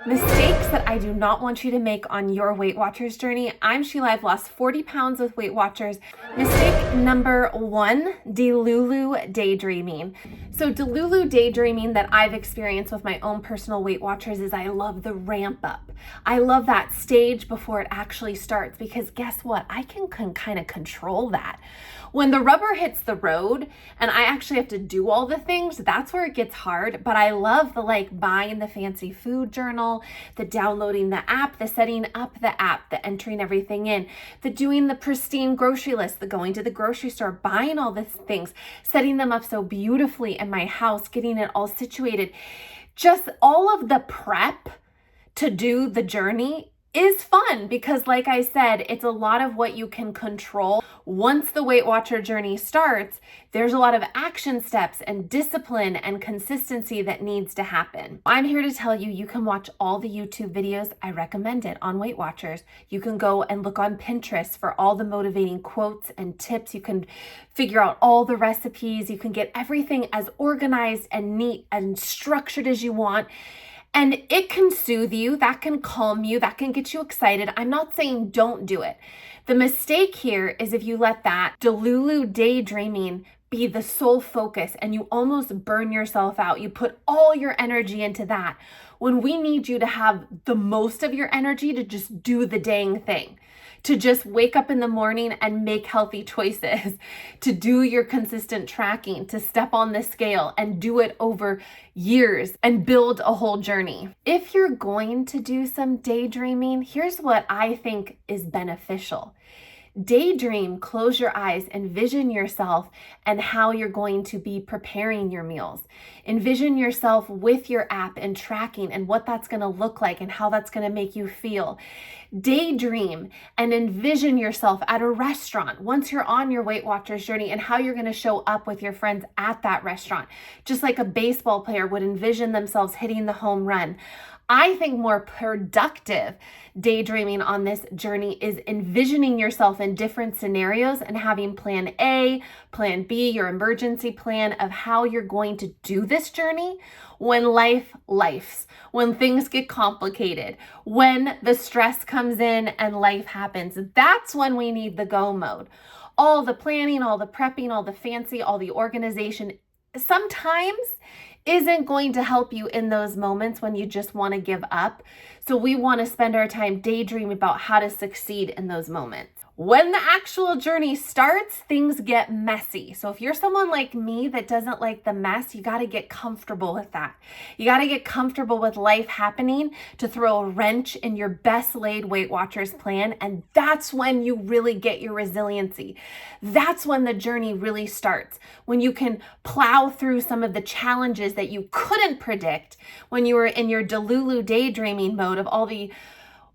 Mistakes that I do not want you to make on your Weight Watchers journey. I'm Sheila. I've lost 40 pounds with Weight Watchers. Mistake number one, Delulu daydreaming. So Delulu daydreaming that I've experienced with my own personal Weight Watchers is I love the ramp up. I love that stage before it actually starts because guess what? I can kind of control that. When the rubber hits the road and I actually have to do all the things, that's where it gets hard. But I love the buying the fancy food journal, the downloading the app, the setting up the app, the entering everything in, the doing the pristine grocery list, the going to the grocery store, buying all these things, setting them up so beautifully in my house, getting it all situated. Just all of the prep to do the journey is fun because like I said, it's a lot of what you can control. Once the Weight Watcher journey starts, there's a lot of action steps and discipline and consistency that needs to happen. I'm here to tell you, you can watch all the YouTube videos. I recommend it on Weight Watchers. You can go and look on Pinterest for all the motivating quotes and tips. You can figure out all the recipes. You can get everything as organized and neat and structured as you want. And it can soothe you, that can calm you, that can get you excited. I'm not saying don't do it. The mistake here is if you let that Delulu daydreaming be the sole focus and you almost burn yourself out. You put all your energy into that when we need you to have the most of your energy to just do the dang thing. To just wake up in the morning and make healthy choices, to do your consistent tracking, to step on the scale and do it over years and build a whole journey. If you're going to do some daydreaming, here's what I think is beneficial. Daydream, close your eyes, envision yourself and how you're going to be preparing your meals. Envision yourself with your app and tracking and what that's going to look like and how that's going to make you feel. Daydream and envision yourself at a restaurant once you're on your Weight Watchers journey and how you're going to show up with your friends at that restaurant. Just like a baseball player would envision themselves hitting the home run. I think more productive daydreaming on this journey is envisioning yourself in different scenarios and having plan A, plan B, your emergency plan of how you're going to do this journey when lifes, when things get complicated, when the stress comes in and life happens. That's when we need the go mode. All the planning, all the prepping, all the fancy, all the organization, sometimes isn't going to help you in those moments when you just want to give up. So we want to spend our time daydreaming about how to succeed in those moments. When the actual journey starts, things get messy. So if you're someone like me that doesn't like the mess, you got to get comfortable with that. You got to get comfortable with life happening to throw a wrench in your best laid Weight Watchers plan. And that's when you really get your resiliency. That's when the journey really starts. When you can plow through some of the challenges that you couldn't predict when you were in your Delulu daydreaming mode of all the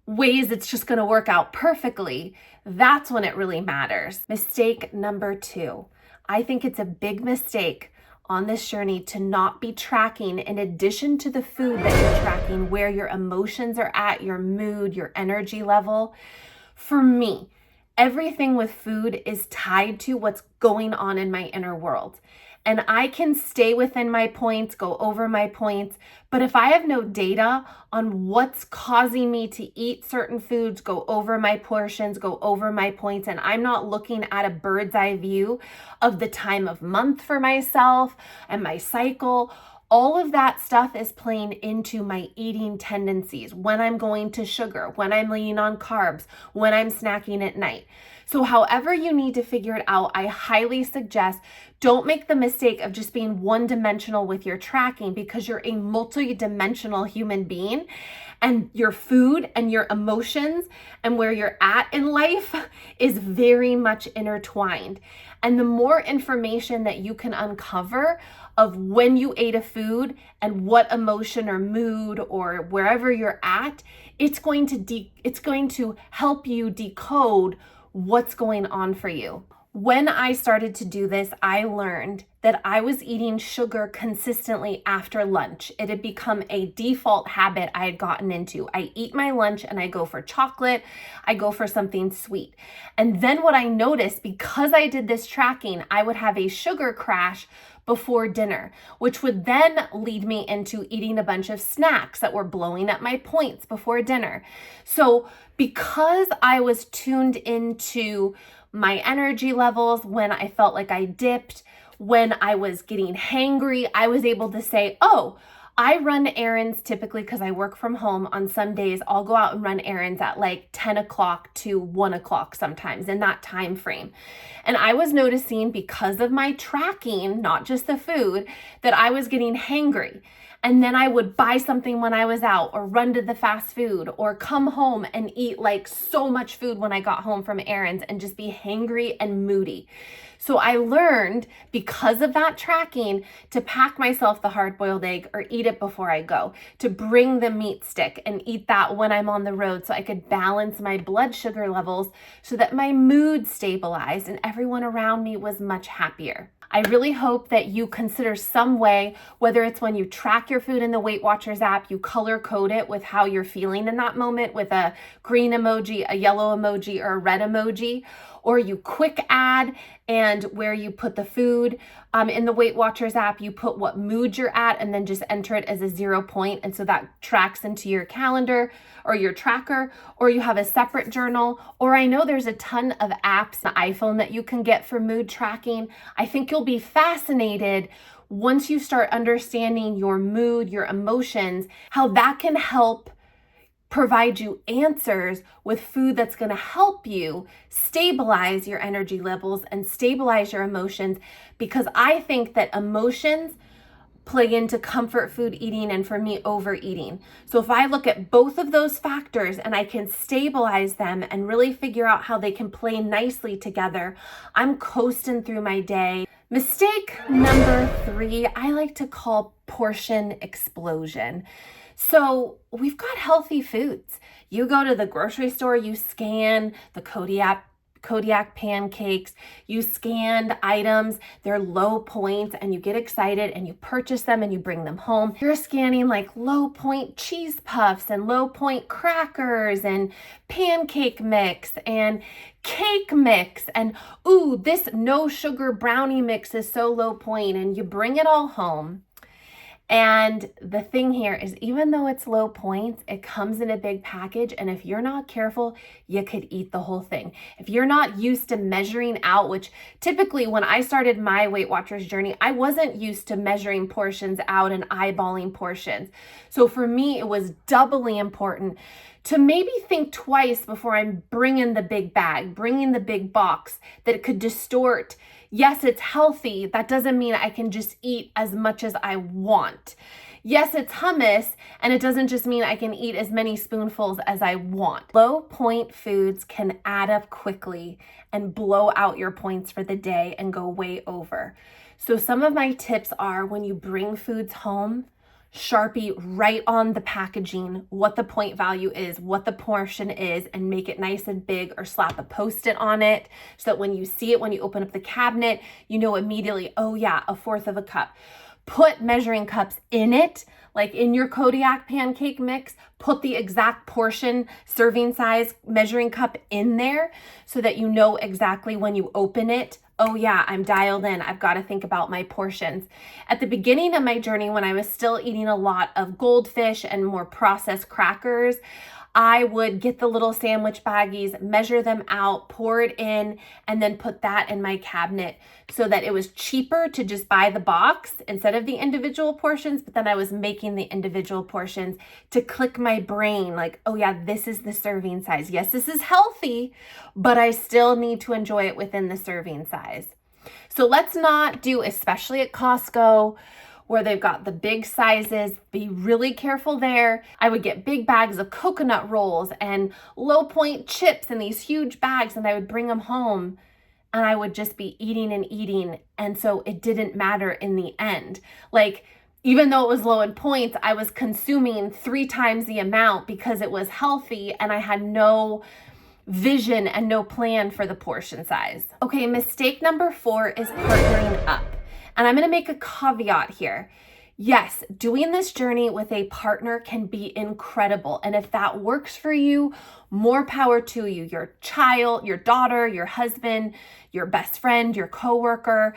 ways it's just going to work out perfectly. That's when it really matters. Mistake number two. I think it's a big mistake on this journey to not be tracking, in addition to the food that you're tracking, where your emotions are at, your mood, your energy level. For me, everything with food is tied to what's going on in my inner world. And I can stay within my points, go over my points, but if I have no data on what's causing me to eat certain foods, go over my portions, go over my points, and I'm not looking at a bird's eye view of the time of month for myself and my cycle, all of that stuff is playing into my eating tendencies, when I'm going to sugar, when I'm leaning on carbs, when I'm snacking at night. So however you need to figure it out, I highly suggest don't make the mistake of just being one-dimensional with your tracking, because you're a multi-dimensional human being, and your food and your emotions and where you're at in life is very much intertwined. And the more information that you can uncover of when you ate a food and what emotion or mood or wherever you're at, it's going to help you decode what's going on for you. When I started to do this, I learned that I was eating sugar consistently after lunch. It had become a default habit I had gotten into. I eat my lunch and I go for chocolate, I go for something sweet. And then what I noticed, because I did this tracking, I would have a sugar crash before dinner, which would then lead me into eating a bunch of snacks that were blowing up my points before dinner. So because I was tuned into my energy levels when I felt like I dipped, when I was getting hangry, I was able to say, oh, I run errands typically because I work from home. On some days, I'll go out and run errands at like 10 o'clock to 1 o'clock sometimes in that time frame. And I was noticing because of my tracking, not just the food, that I was getting hangry. And then I would buy something when I was out or run to the fast food or come home and eat like so much food when I got home from errands and just be hangry and moody. So I learned because of that tracking to pack myself the hard-boiled egg or eat it before I go, to bring the meat stick and eat that when I'm on the road so I could balance my blood sugar levels so that my mood stabilized and everyone around me was much happier. I really hope that you consider some way, whether it's when you track your food in the Weight Watchers app, you color code it with how you're feeling in that moment with a green emoji, a yellow emoji, or a red emoji, or you quick add and where you put the food in the Weight Watchers app, you put what mood you're at and then just enter it as a 0 point. And so that tracks into your calendar or your tracker, or you have a separate journal, or I know there's a ton of apps on the iPhone that you can get for mood tracking. I think you'll be fascinated once you start understanding your mood, your emotions, how that can help provide you answers with food that's going to help you stabilize your energy levels and stabilize your emotions, because I think that emotions play into comfort food eating and for me overeating. So if I look at both of those factors and I can stabilize them and really figure out how they can play nicely together, I'm coasting through my day. Mistake number 3, I like to call portion explosion. So we've got healthy foods. You go to the grocery store, you scan the Kodiak pancakes, you scanned items, they're low points, and you get excited and you purchase them and you bring them home. You're scanning like low point cheese puffs and low point crackers and pancake mix and cake mix and ooh, this no sugar brownie mix is so low point, and you bring it all home. And the thing here is, even though it's low points, it comes in a big package. And if you're not careful, you could eat the whole thing. If you're not used to measuring out, which typically when I started my Weight Watchers journey, I wasn't used to measuring portions out and eyeballing portions. So for me, it was doubly important to maybe think twice before I'm bringing the big bag, bringing the big box, that it could distort. Yes, it's healthy. That doesn't mean I can just eat as much as I want. Yes, it's hummus, and it doesn't just mean I can eat as many spoonfuls as I want. Low point foods can add up quickly and blow out your points for the day and go way over. So some of my tips are, when you bring foods home, Sharpie right on the packaging what the point value is, what the portion is, and make it nice and big, or slap a Post-it on it so that when you see it, when you open up the cabinet, you know immediately, oh yeah, 1/4 of a cup. Put measuring cups in it, like in your Kodiak pancake mix, put the exact portion, serving size measuring cup in there so that you know exactly when you open it, oh yeah, I'm dialed in. I've got to think about my portions. At the beginning of my journey, when I was still eating a lot of goldfish and more processed crackers, I would get the little sandwich baggies, measure them out, pour it in, and then put that in my cabinet so that it was cheaper to just buy the box instead of the individual portions. But then I was making the individual portions to click my brain like, oh yeah, this is the serving size. Yes, this is healthy, but I still need to enjoy it within the serving size. So let's not do, especially at Costco, where they've got the big sizes, be really careful there. I would get big bags of coconut rolls and low point chips in these huge bags, and I would bring them home and I would just be eating and eating. And so it didn't matter in the end. Like, even though it was low in points, I was consuming 3 times the amount because it was healthy and I had no vision and no plan for the portion size. Okay, mistake number 4 is partnering up. And I'm going to make a caveat here. Yes, doing this journey with a partner can be incredible. And if that works for you, more power to you. Your child, your daughter, your husband, your best friend, your coworker.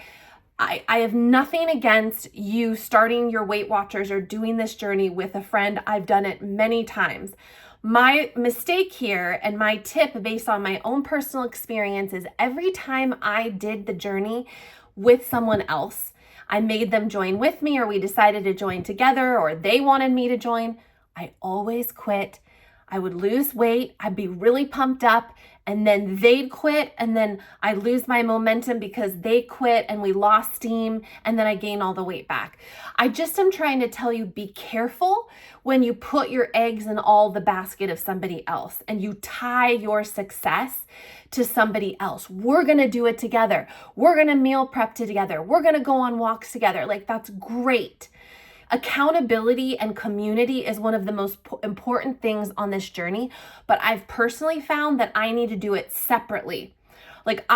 I have nothing against you starting your Weight Watchers or doing this journey with a friend. I've done it many times. My mistake here and my tip based on my own personal experience is every time I did the journey with someone else, I made them join with me, or we decided to join together, or they wanted me to join, I always quit. I would lose weight, I'd be really pumped up, and then they'd quit, and then I lose my momentum because they quit and we lost steam, and then I gain all the weight back. I just am trying to tell you, be careful when you put your eggs in all the basket of somebody else and you tie your success to somebody else. We're gonna do it together. We're gonna meal prep together. We're gonna go on walks together. Like, that's great. Accountability and community is one of the most important things on this journey, but I've personally found that I need to do it separately. Like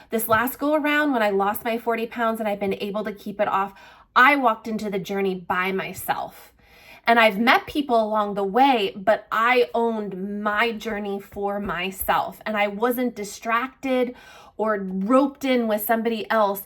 this last go around when I lost my 40 pounds and I've been able to keep it off, I walked into the journey by myself. And I've met people along the way, but I owned my journey for myself and I wasn't distracted or roped in with somebody else.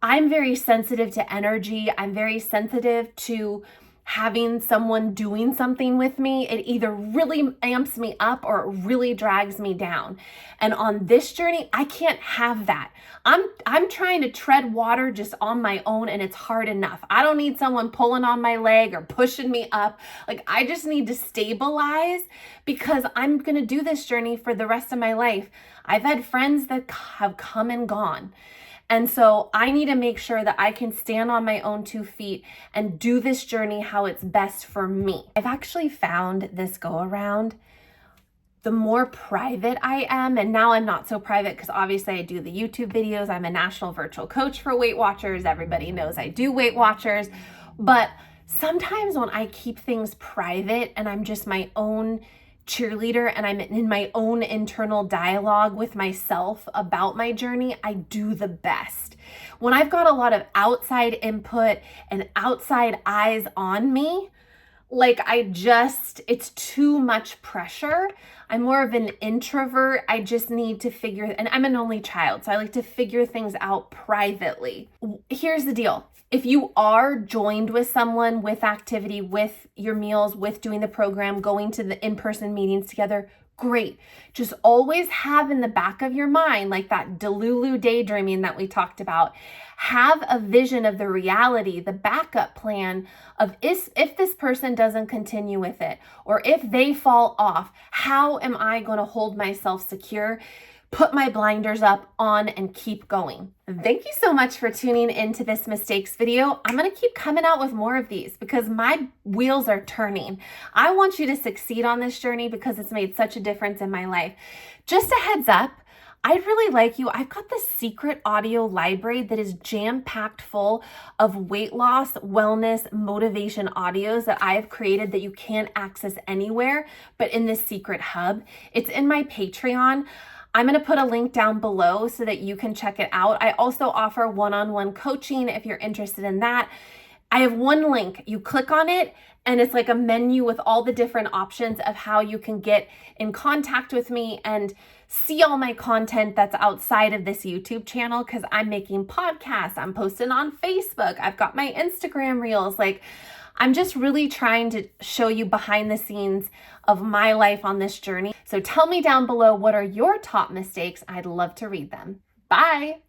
I'm very sensitive to energy. I'm very sensitive to having someone doing something with me. It either really amps me up or it really drags me down. And on this journey, I can't have that. I'm trying to tread water just on my own, and it's hard enough. I don't need someone pulling on my leg or pushing me up. Like, I just need to stabilize because I'm going to do this journey for the rest of my life. I've had friends that have come and gone. And so I need to make sure that I can stand on my own 2 feet and do this journey how it's best for me. I've actually found this go around, the more private I am, and now I'm not so private because obviously I do the YouTube videos. I'm a national virtual coach for Weight Watchers. Everybody knows I do Weight Watchers. But sometimes when I keep things private and I'm just my own cheerleader and I'm in my own internal dialogue with myself about my journey, I do the best. When I've got a lot of outside input and outside eyes on me, like it's too much pressure. I'm more of an introvert. I just need to and I'm an only child, so I like to figure things out privately. Here's the deal. If you are joined with someone, with activity, with your meals, with doing the program, going to the in-person meetings together, great. Just always have in the back of your mind, like that Delulu daydreaming that we talked about, have a vision of the reality, the backup plan of if this person doesn't continue with it, or if they fall off, how am I going to hold myself secure? Put my blinders up on and keep going. Thank you so much for tuning into this mistakes video. I'm going to keep coming out with more of these because my wheels are turning. I want you to succeed on this journey because it's made such a difference in my life. Just a heads up, I'd really like you. I've got this secret audio library that is jam-packed full of weight loss, wellness, motivation audios that I have created that you can't access anywhere but in this secret hub. It's in my Patreon. I'm going to put a link down below so that you can check it out. I also offer one-on-one coaching if you're interested in that. I have one link. You click on it and it's like a menu with all the different options of how you can get in contact with me and see all my content that's outside of this YouTube channel, because I'm making podcasts, I'm posting on Facebook, I've got my Instagram reels. Like, I'm just really trying to show you behind the scenes of my life on this journey. So tell me down below, what are your top mistakes? I'd love to read them. Bye.